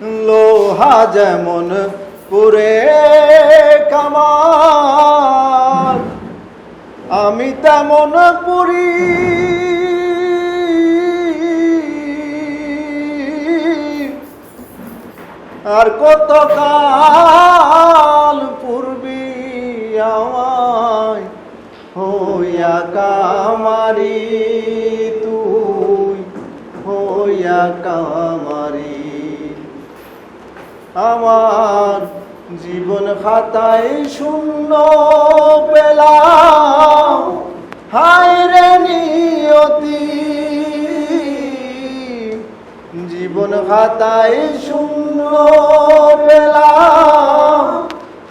লোহা যেমন পুরে কামার, আমি তেমন পুরি। আর কত কাল পূর্বী আমায় হইয়া কামারি, তুই হইয়া কামারি। আমার জীবন খাতায় শূন্য পেলাম, হায় রে নিয়তি। জীবন খাতায় শূন্য পেলাম,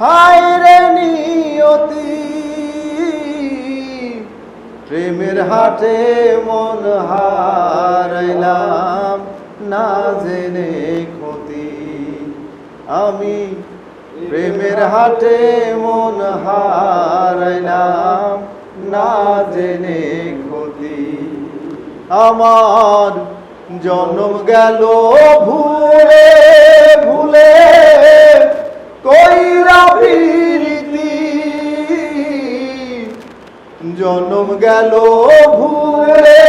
হায় রে নিয়তি। প্রেমের হাটে মন হারাইলাম, না জেনে ক্ষতি। আমি প্রেমের হাটে মন হারাইলাম, না জেনে ক্ষতি। আমার জন্ম গেল ভুলে ভুলে, কইরা প্রীতি। জন্ম গেল ভুলে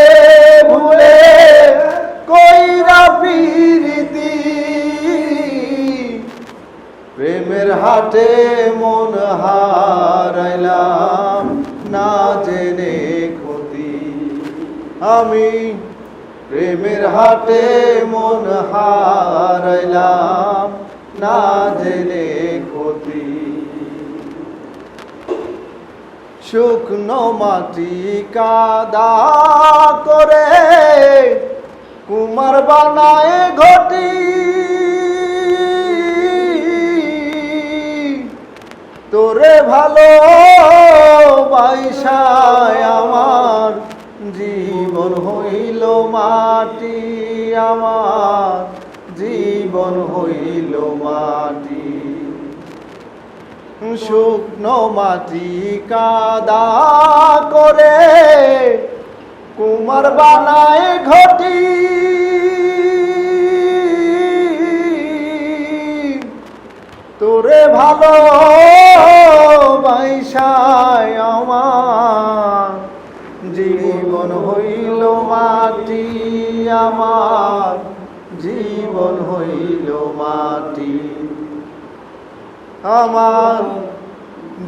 ভুলে, কইরা প্রীতি। প্রেমের হাটে মন হারাইলাম, না জেনে ক্ষতি। আমি প্রেমের হাটে মন হারাইলাম, না জেনে ক্ষতি। শুকনো মাটি কাদা করে কুমার বানায় ঘটি। তোরে ভালো বাইসায় আমার জীবন হইল মাটি, আমার জীবন হইল মাটি। শুকনো মাটি কাদা করে কুমার বানায় ঘটি। তোরে ভালো বাইসায় আমার জীবন হইল মাটি, আমার জীবন হইল মাটি। আমার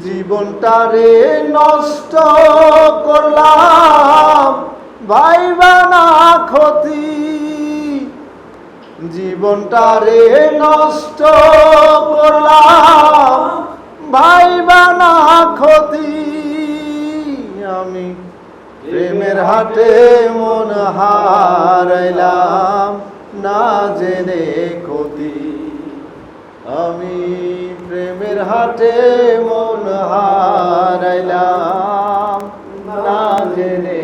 জীবনটারে নষ্ট করলাম, ভাইবা না ক্ষতি। জীবনটারে নষ্ট করলাম, ভাইবা না ক্ষতি। আমি প্রেমের হাটে মন হারাইলাম, না জেনে ক্ষতি। আমি প্রেমের হাটে মন হারাইলাম, না জেনে